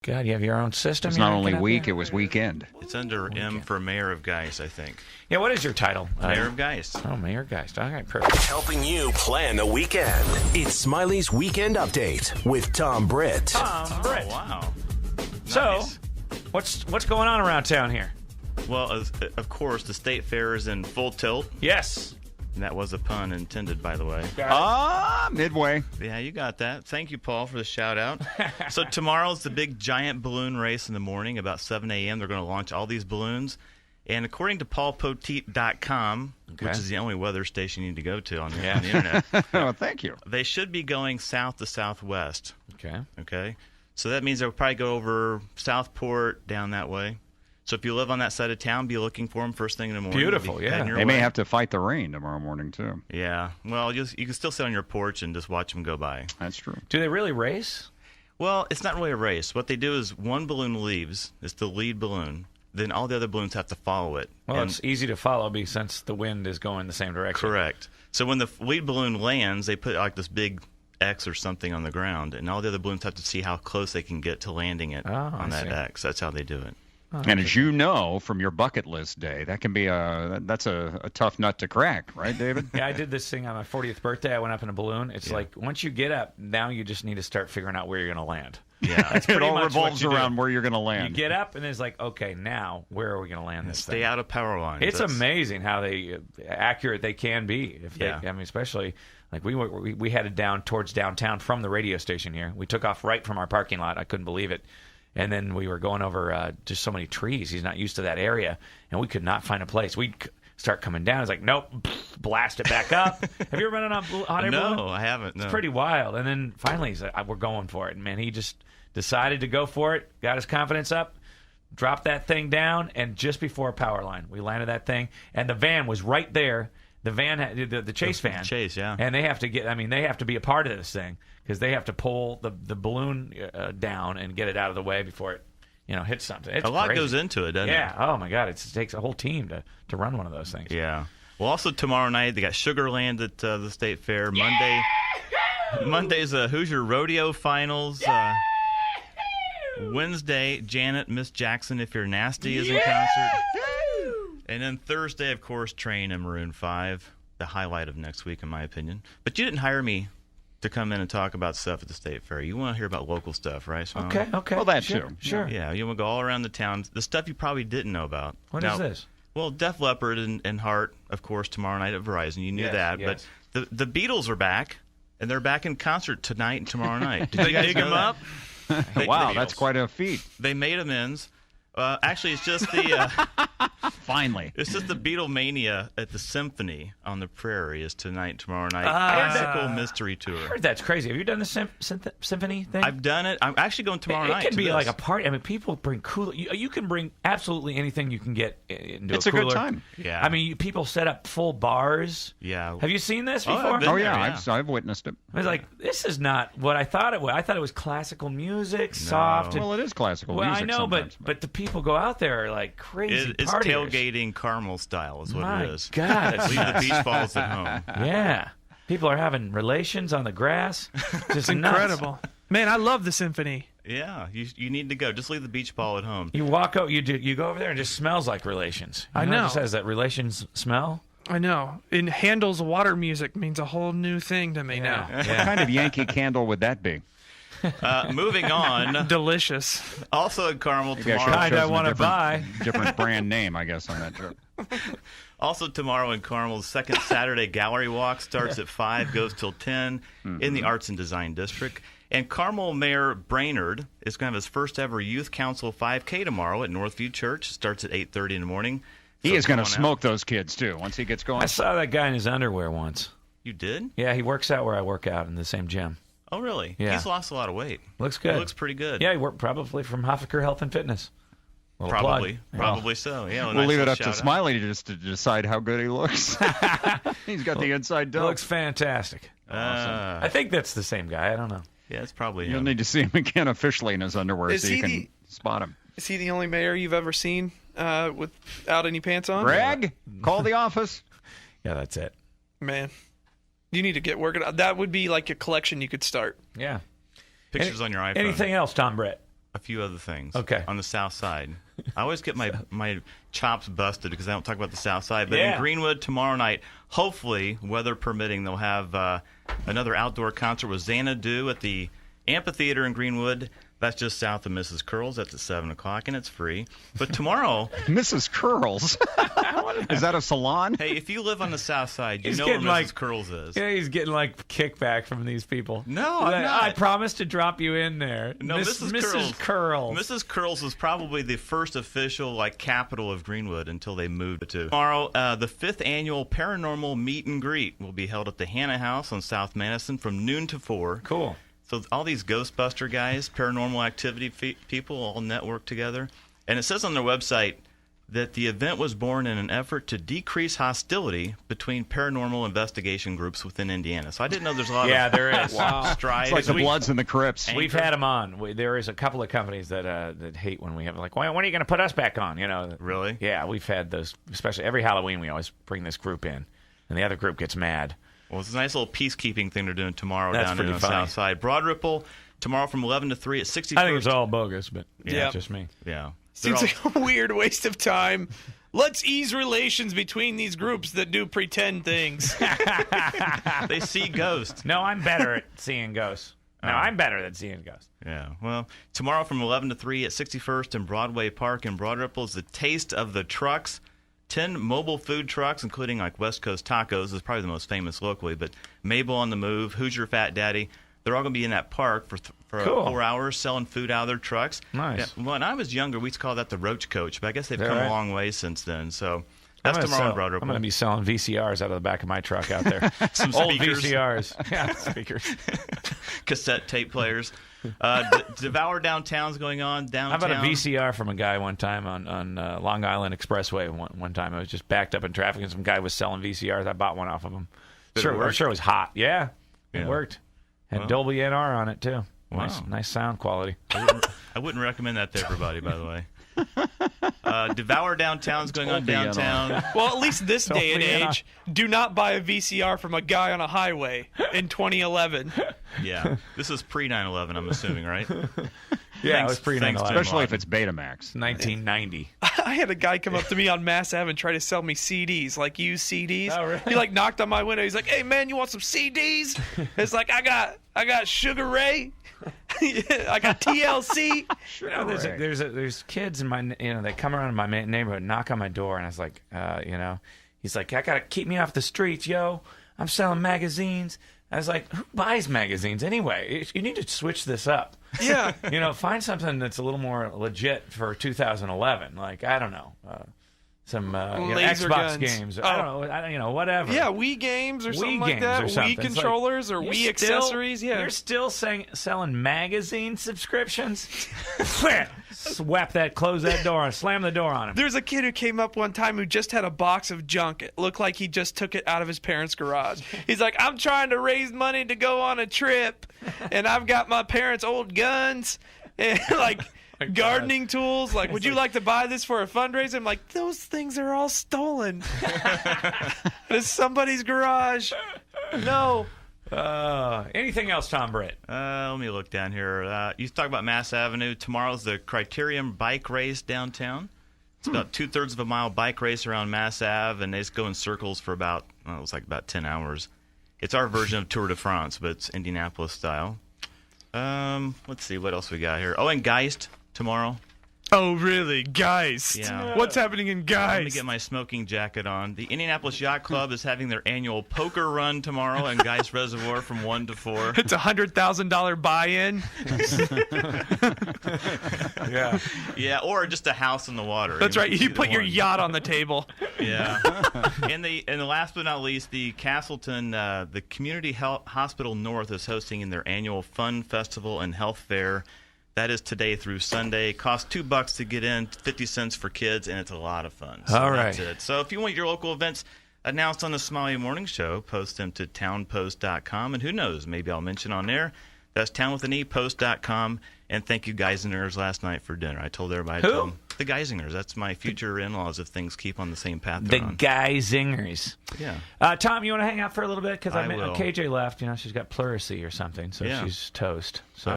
God, you have your own system? It's not only week, it was weekend. It's under M for Mayor of Geist, I think. Yeah, what is your title? Mayor of Geist. Oh, Mayor of Geist. All right, perfect. Helping you plan the weekend. It's Smiley's Weekend Update with Tom Britt. Tom Britt. Oh, wow. So, Nice. what's going on around town here? Well, of course, the State Fair is in full tilt. Yes. And that was a pun intended, by the way. Midway. Yeah, you got that. Thank you, Paul, for the shout-out. So tomorrow's the big giant balloon race in the morning, about 7 a.m. They're going to launch all these balloons. And according to paulpoteet.com, which is the only weather station you need to go to on the internet, Oh, thank you. they should be going south to southwest. Okay. So that means they'll probably go over Southport, down that way. So if you live on that side of town, be looking for them first thing in the morning. Beautiful, yeah. Heading your They may way. have to fight the rain tomorrow morning, too. Yeah. Well, you can still sit on your porch and just watch them go by. That's true. Do they really race? Well, it's not really a race. What they do is one balloon leaves. It's the lead balloon. Then all the other balloons have to follow it. Well, And- it's easy to follow since the wind is going the same direction. correct. So when the lead balloon lands, they put like this big X or something on the ground, and all the other balloons have to see how close they can get to landing it on that see. X. That's how they do it. And as you know from your bucket list day, that can be that's a tough nut to crack, right, David? Yeah, I did this thing on my 40th birthday. I went up in a balloon. It's like once you get up, now you just need to start figuring out where you're going to land. Yeah. That's It pretty all much what revolves you do. around where you're going to land. You get up, and it's like, okay, now where are we going to land this Stay thing? out of power lines. It's That's- amazing how accurate they can be. If they, Yeah. I mean, especially like we headed down towards downtown from the radio station here. We took off right from our parking lot. I couldn't believe it. And then we were going over just so many trees. He's not used to that area, and we could not find a place. We'd start coming down. It's like, nope, blast it back up. Have you ever been on a hot air balloon? No, I haven't. No. It's pretty wild. And then finally, he's like, we're going for it. And man, he just decided to go for it, got his confidence up, dropped that thing down, and just before a power line, we landed that thing. And the van was right there. The van, the Chase van. Chase, yeah. And they have to they have to be a part of this thing because they have to pull the balloon down and get it out of the way before it, hits something. It's A lot crazy. goes into it, doesn't it? Yeah. Oh my God, it takes a whole team to run one of those things. Yeah. Well, also tomorrow night they got Sugarland at the State Fair. Monday's Hoosier Rodeo Finals. Wednesday, Janet, Miss Jackson, If You're Nasty is in concert. And then Thursday, of course, Train and Maroon 5, the highlight of next week, in my opinion. But you didn't hire me to come in and talk about stuff at the State Fair. You want to hear about local stuff, right? So, Okay. Well, that sure, too. Sure. Yeah, you want to go all around the town. The stuff you probably didn't know about. What is this? Well, Def Leppard and Heart, of course, tomorrow night at Verizon. You knew Yes, that. yes. But the Beatles are back, and they're back in concert tonight and tomorrow night. Did you guys dig know them that? up? Wow, the that's Beatles. quite a feat. They made amends. Actually, it's just the Finally. it's just the Beatlemania at the Symphony on the Prairie is tonight and tomorrow night. Ah. Classical mystery tour. I heard that's crazy. Have you done the symphony thing? I've done it. I'm actually going tomorrow night. It can to be this. like a party. I mean, people bring cooler. You can bring absolutely anything you can get into It's a a good cooler. time. Yeah. I mean, people set up full bars. Yeah. Have you seen this Oh, I've before? been Oh, there, yeah, yeah. I've witnessed it. I was like, this is not what I thought it was. I thought it was classical music, soft. And, Well, it is classical well, music I know, sometimes, but the people go out there are like crazy It's partiers. tailgating Carmel style is what My it is. God, it's Leave the beach balls at home. yeah. People are having relations on the grass. Just nuts. Incredible. Man, I love the symphony. Yeah, you need to go. Just leave the beach ball at home. You walk out, you go over there, and it just smells like relations. I It know. just has that relations smell. I know. And Handel's water music means a whole new thing to me now. What kind of Yankee candle would that be? Moving on. Delicious. Also in Carmel Maybe I should tomorrow. have Kinda chosen a wanna different- buy. different brand name, I guess, on that trip. Also tomorrow in Carmel, the second Saturday Gallery Walk starts at 5, goes till 10 in the Arts and Design District. And Carmel Mayor Brainerd is going to have his first ever Youth Council 5K tomorrow at Northview Church. Starts at 8:30 in the morning. He So is going to come on out. smoke those kids, too, once he gets going. I saw that guy in his underwear once. You did? Yeah, he works out where I work out in the same gym. Oh, really? Yeah. He's lost a lot of weight. Looks good. He looks pretty good. Yeah, he worked probably from Hoffaker Health and Fitness. Little Probably. plug. Probably so. Yeah. We'll leave it up to Smiley just to decide how good he looks. He's got the inside Yeah. dope. Looks fantastic. I think that's the same guy. I don't know. Yeah, it's probably You'll him. need to see him again officially in his underwear Is so you he can the- spot him. Is he the only mayor you've ever seen without any pants on? Greg, call the office. Yeah, that's it. Man, you need to get working. That would be like a collection you could start. Yeah. Pictures on your iPhone. Anything else, Tom Brett? a few other things. Okay. On the south side. I always get my chops busted because I don't talk about the south side. But in Greenwood tomorrow night, hopefully, weather permitting, they'll have another outdoor concert with Xanadu at the amphitheater in Greenwood. That's just south of Mrs. Curls. That's at 7 o'clock, and it's free. But tomorrow... Mrs. Curls? Is that a salon? Hey, if you live on the south side, you He's know where getting Mrs. Curls is. Yeah, he's getting like kickback from these people. No, I'm not. I promised to drop you in there. No, Mrs. Curls. Mrs. Curls was probably the first official capital of Greenwood until they moved to. Tomorrow, the 5th annual paranormal meet and greet will be held at the Hannah House on South Madison from noon to 4. Cool. So all these Ghostbuster guys, paranormal activity people, all network together. And it says on their website that the event was born in an effort to decrease hostility between paranormal investigation groups within Indiana. So I didn't know there's a lot of there is. strife. It's like the Bloods and the Crips. We've had them on. There is a couple of companies that hate when we have when are you going to put us back on? Really? Yeah, we've had those. Especially every Halloween, we always bring this group in, and the other group gets mad. Well, it's a nice little peacekeeping thing they're doing tomorrow down in the funny. south side. Broad Ripple, tomorrow from 11 to 3 at 61st. I think it's all bogus, but Yeah. just me. Yeah. Seems like a weird waste of time. Let's ease relations between these groups that do pretend things. They see ghosts. No, I'm better at seeing ghosts. No, I'm better at seeing ghosts. Yeah. Well, tomorrow from 11 to 3 at 61st and Broadway Park in Broad Ripple is the Taste of the Trucks. 10 mobile food trucks, including West Coast Tacos, is probably the most famous locally, but Mabel on the Move, Who's Your Fat Daddy, they're all going to be in that park for Cool. 4 hours selling food out of their trucks. Nice. Yeah, when I was younger, we used to call that the Roach Coach, but I guess they've Is that come right? a long way since then. So that's tomorrow in Broad Ripple. I'm going to be selling VCRs out of the back of my truck out there. Some Old speakers. VCRs. Yeah, speakers. Cassette tape players. Devour Downtown's going on downtown. How about a VCR from a guy one time on Long Island Expressway? One time I was just backed up in traffic and some guy was selling VCRs. I bought one off of him. Did it work? I'm sure it was hot. Yeah, it Yeah. worked. Had Dolby NR on it too. Wow. Nice sound quality. I wouldn't recommend that to everybody, by the way. Devour Downtown's going on downtown. Well, at least this day and Yeah. age, do not buy a VCR from a guy on a highway in 2011. Yeah. This is pre 9/11, I'm assuming, right? Yeah, it was Thanks, pre thanks, 9/11. Especially if it's Betamax. 1990. I had a guy come up to me on Mass Ave and try to sell me CDs, like used CDs. Oh, really? He knocked on my window. He's like, "Hey man, you want some CDs?" It's like I got Sugar Ray, I got TLC. There's kids in my they come around in my neighborhood, knock on my door, and I was like, he's like, I gotta keep me off the streets, yo. I'm selling magazines. I was like, who buys magazines anyway? You need to switch this up. Yeah. Find something that's a little more legit for 2011. Like, I don't know, some Laser Xbox guns. games. Oh. I don't know, whatever. Yeah, Wii games or something Wii like games that. or something. Wii It's like, controllers or you're Wii accessories. Yeah. You're still selling magazine subscriptions? Close that door and slam the door on him. There's a kid who came up one time who just had a box of junk. It looked like he just took it out of his parents' garage. He's like, I'm trying to raise money to go on a trip, and I've got my parents' old guns and gardening tools. Would you like to buy this for a fundraiser? I'm like, those things are all stolen. It's somebody's garage. No. Anything else, Tom Britt? Let me look down here. You talk about Mass Avenue. Tomorrow's the Criterium Bike Race downtown. It's about 2/3 of a mile bike race around Mass Ave, and they just go in circles for about 10 hours. It's our version of Tour de France, but it's Indianapolis style. Let's see what else we got here. Oh, and Geist tomorrow. Oh, really? Geist. Yeah. What's happening in Geist? Let me get my smoking jacket on. The Indianapolis Yacht Club is having their annual poker run tomorrow in Geist Reservoir from 1 to 4. It's a $100,000 buy-in. Yeah. Yeah, or just a house in the water. That's right. You Either put your one. yacht on the table. Yeah. And the last but not least, the Castleton, the Community Hospital North is hosting their annual Fun Festival and Health Fair. That is today through Sunday. It costs $2 to get in, 50 cents for kids, and it's a lot of fun. So All that's right. it. So if you want your local events announced on the Smiley Morning Show, post them to townpost.com. And who knows, maybe I'll mention on there. That's townwithanepost.com. And thank you, Geisingers, last night for dinner. I told everybody. Who? I told them, the Geisingers. That's my future in-laws if things keep on the same path The they're on. guy zingers. Yeah. Tom, you want to hang out for a little bit? Because I will. KJ left. She's got pleurisy or something, so Yeah. she's toast. So